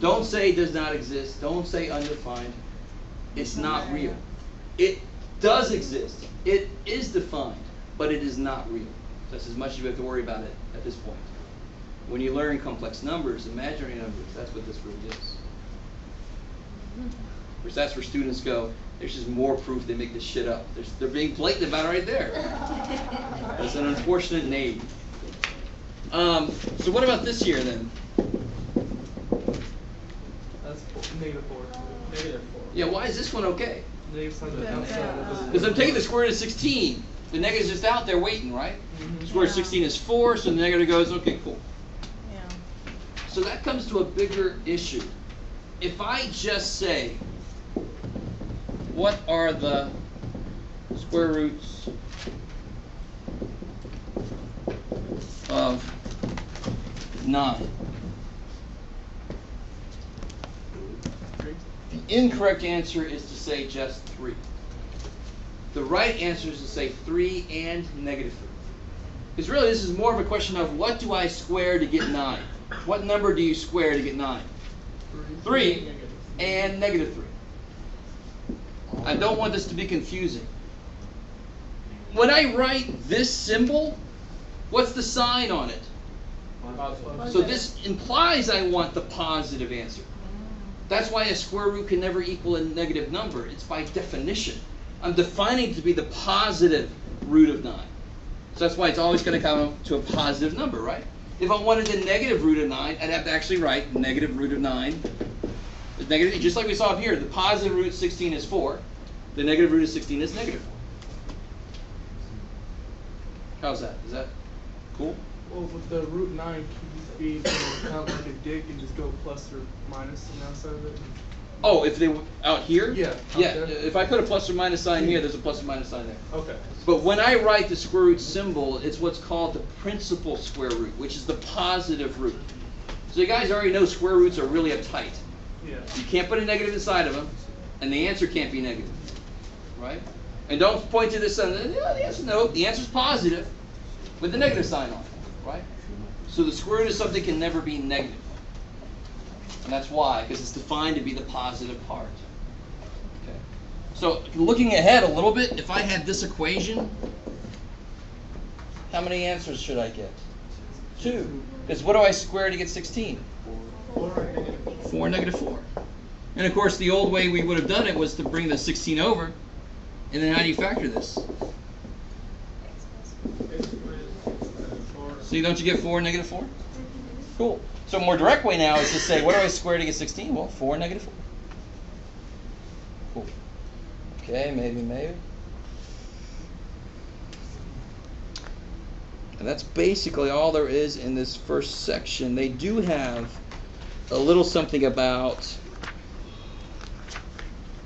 Don't say does not exist. Don't say undefined. It's not real. It does exist. It is defined, but it is not real. That's as much as you have to worry about it at this point. When you learn complex numbers, imaginary numbers, that's what this really is. Which that's where students go, there's just more proof they make this shit up. They're being blatant about it right there. That's an unfortunate name. So what about this here then? That's negative 4. Negative 4. Yeah, why is this one okay? Negative's on the outside. Because I'm taking the square root of 16. The negative's just out there waiting, right? Square root of 16 is 4, so the negative goes, okay, cool. Yeah. So that comes to a bigger issue. If I just say, what are the square roots of 9? The incorrect answer is to say just 3. The right answer is to say 3 and negative 3. Because really this is more of a question of what do I square to get 9? What number do you square to get 9? 3 and negative 3. I don't want this to be confusing. When I write this symbol, what's the sign on it? So this implies I want the positive answer. That's why a square root can never equal a negative number. It's by definition. I'm defining it to be the positive root of 9. So that's why it's always going to come to a positive number, right? If I wanted the negative root of 9, I'd have to actually write negative root of 9. Negative, just like we saw up here, the positive root of 16 is 4. The negative root of 16 is negative 4. How's that? Is that cool? Well, with the root 9, can you be kind of like a dick and just go plus or minus on the outside of it? Oh, if they were out here? Yeah, out Yeah, there. if I put a plus or minus sign here, there's a plus or minus sign there. Okay. But when I write the square root symbol, it's what's called the principal square root, which is the positive root. So you guys already know square roots are really uptight. Yeah. You can't put a negative inside of them, and the answer can't be negative, right? And don't point to this and the answer, no, the answer's positive with the negative sign on it, right? So the square root of something can never be negative. And that's why, because it's defined to be the positive part. Okay. So looking ahead a little bit, if I had this equation, how many answers should I get? 2. Because what do I square to get 16? 4 negative 4. And of course, the old way we would have done it was to bring the 16 over. And then how do you factor this? See, don't you get 4 negative 4? Cool. So a more direct way now is to say, what do I square to get 16? Well, 4 negative 4. Cool. Okay, maybe. And that's basically all there is in this first section. They do have a little something about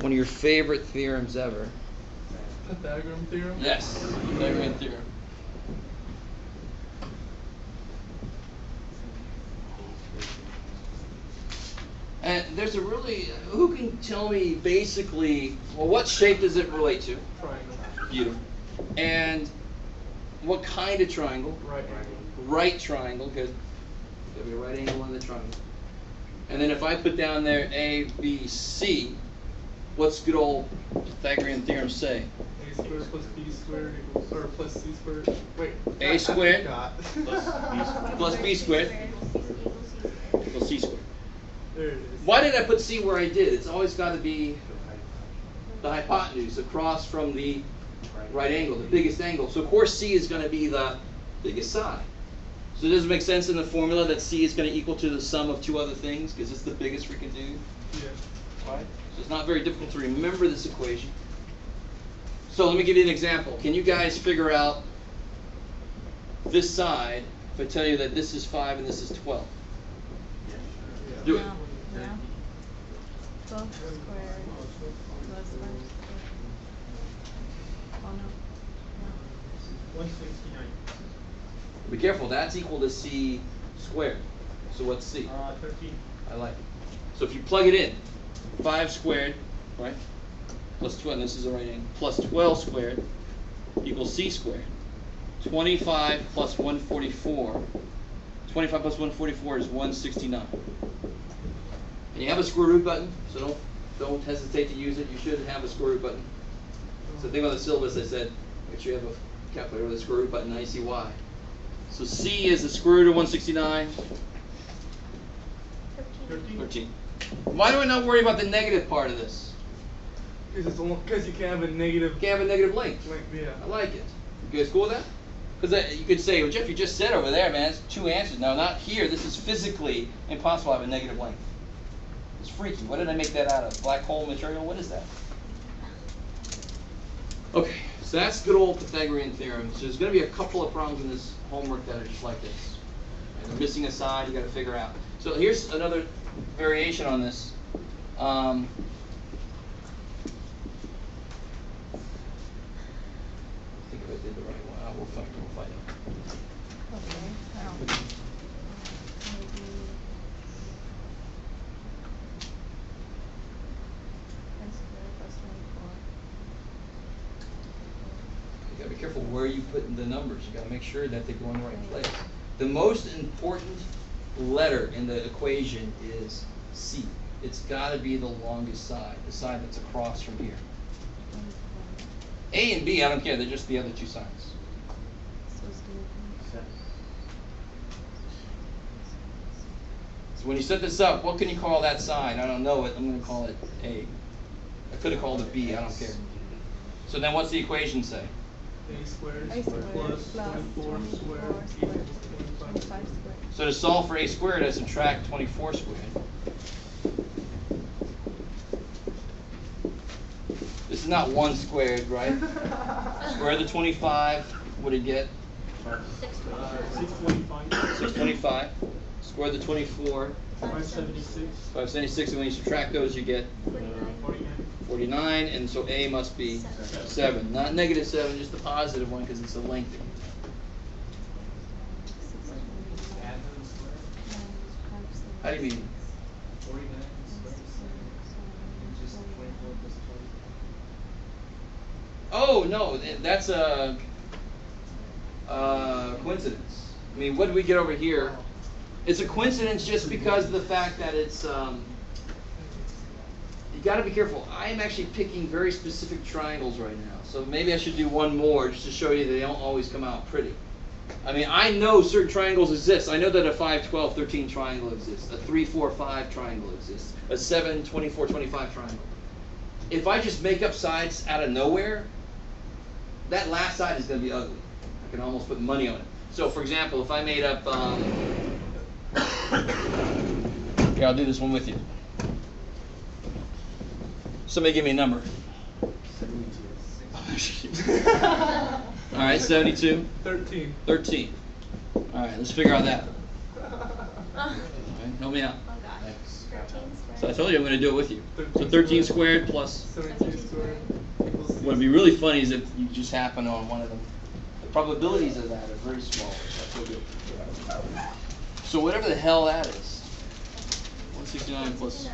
one of your favorite theorems ever. Pythagorean theorem? Yes, Pythagorean theorem. And there's a really, who can tell me basically, well, what shape does it relate to? Triangle. Beautiful. And what kind of triangle? Right angle. Right triangle, good. There'll be a right angle in the triangle. And then if I put down there A, B, C, what's good old Pythagorean theorem say? A squared plus B squared equals, or plus C squared. Wait. A squared forgot. plus B squared equals C squared. There it is. Why did I put C where I did? It's always got to be the hypotenuse across from the right angle, the biggest angle. So of course C is going to be the biggest side. So does it make sense in the formula that C is going to equal to the sum of 2 other things because it's the biggest we can do? Yeah. Right? So it's not very difficult to remember this equation. So let me give you an example. Can you guys figure out this side if I tell you that this is 5 and this is 12? Do it. Yeah. 12 squared plus 5 squared. Oh no. 169. Be careful, that's equal to C squared. So what's C? 13. I like it. So if you plug it in, 5 squared, right, plus 12, and this is the right angle, plus 12 squared equals C squared. 25 plus 144. 25 plus 144 is 169. And you have a square root button, so don't hesitate to use it. You should have a square root button. So the thing about the syllabus, I said, make sure you have a calculator with a square root button, now you see why. So C is the square root of 169. 13. Why do I not worry about the negative part of this? Because you can't have a negative. You can't have a negative length. Yeah. I like it. You guys cool with that? Because you could say, well, Jeff, you just said over there, man, it's 2 answers. No, not here. This is physically impossible to have a negative length. It's freaky. What did I make that out of? Black hole material? What is that? Okay, so that's good old Pythagorean theorem. So there's going to be a couple of problems in this homework that are just like this. And they're missing a side you got to figure out. So here's another variation on this. I think if I did the right one, we'll find out. Okay. Now. Maybe. X squared plus 24. You gotta be careful where you put in the numbers. You gotta make sure that they go in the right place. The most important letter in the equation is C. It's gotta be the longest side, the side that's across from here. A and B, I don't care, they're just the other 2 sides. So it's good. So when you set this up, what can you call that side? I don't know it, I'm gonna call it A. I could have called it B, I don't care. So then what's the equation say? A squared A squared plus plus 24 squared equals 25. 25 squared. So to solve for A squared, I subtract 24 squared. This is not 1 squared, right? Square the 25, what do you get? 625. 625. Square the 24. 576. 576, and when you subtract those, you get 49, and so A must be 7. Not -7, just the positive one because it's a lengthy. How do you mean? 49 squared. Just 24 plus 20. Oh, no, that's a coincidence. I mean, what did we get over here? It's a coincidence just because of the fact that it's, you got to be careful. I am actually picking very specific triangles right now. So maybe I should do one more just to show you that they don't always come out pretty. I mean, I know certain triangles exist. I know that a 5, 12, 13 triangle exists. A 3, 4, 5 triangle exists. A 7, 24, 25 triangle. If I just make up sides out of nowhere, that last side is going to be ugly. I can almost put money on it. So, for example, if I made up... here, I'll do this one with you. Somebody give me a number. 72. All right, 72. 13. 13. All right, let's figure out that. All right, help me out. Oh gosh. 13 squared. So I told you I'm going to do it with you. So 13 squared plus... 17 squared equals What would be really funny is if you just happen on one of them. The probabilities of that are very small. That's so good. So whatever the hell that is. 169 plus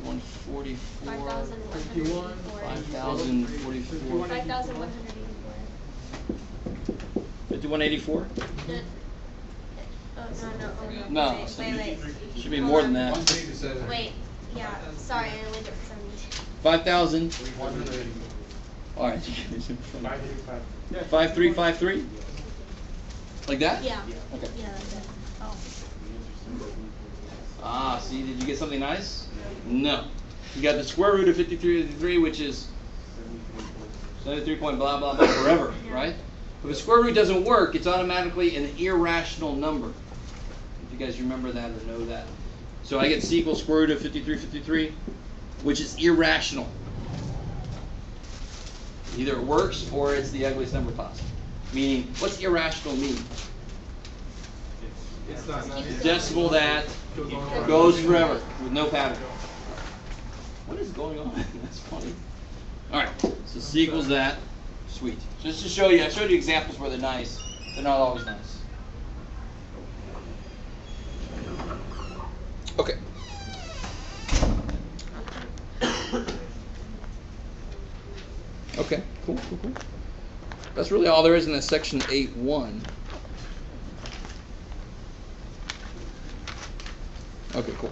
144. 5,184. 5,044. 5,184. 5184? No. No. Wait. Should be more than that. 187. Wait. Yeah. Sorry, I only did 70. 5,000. 180. All right. 5353. Like that? Yeah. Okay. Yeah, that's it. Oh. Ah, see, did you get something nice? No. You got the square root of 53, which is 73 point blah blah blah forever, right? If a square root doesn't work, it's automatically an irrational number. If you guys remember that or know that. So I get C equals square root of 53, which is irrational. Either it works or it's the ugliest number possible. Meaning, what's irrational mean? It's not Decimal that goes on. goes forever with no pattern. What is going on? That's funny. All right, so C equals that. Sweet. Just to show you, I showed you examples where they're nice. They're not always nice. Okay. Okay, cool. That's really all there is in this section 8.1. Okay, cool.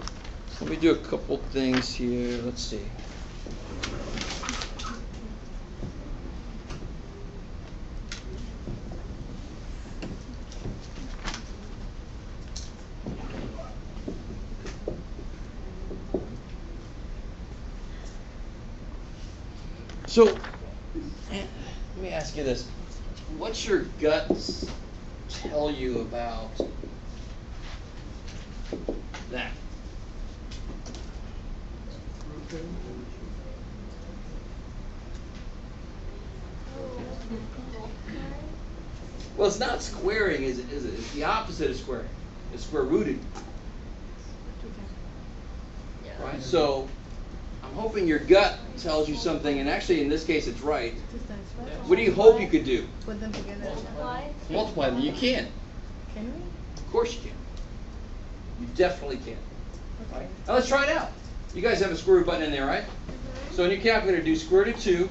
Let me do a couple things here. Let's see. So, let me ask you this. What's your guts tell you about that? Well, it's not squaring, is it? It's the opposite of squaring. It's square rooting. Right? So, I'm hoping your gut tells you something, and actually in this case it's right. What do you hope you could do? Put them together. Multiply them. You can. Can we? Of course you can. You definitely can. Okay. Now let's try it out. You guys have a square root button in there, right? So in your calculator, do square root of 2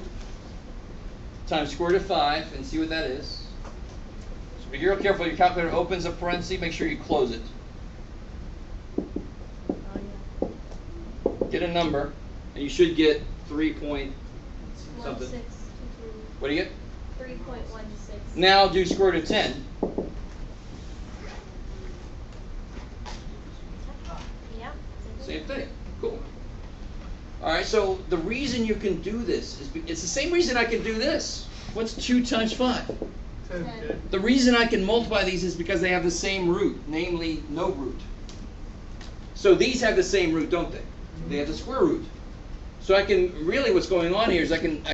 times square root of 5 and see what that is. So be real careful. Your calculator opens a parenthesis. Make sure you close it. Oh, yeah. Get a number, and you should get 3 point something. 16. What do you get? 3.16. Now do square root of 10. Yeah. Same thing. Cool. All right, so the reason you can do this is it's the same reason I can do this. What's 2 times 5? 10. The reason I can multiply these is because they have the same root, namely no root. So these have the same root, don't they? They have the square root. So I can, really what's going on here is I can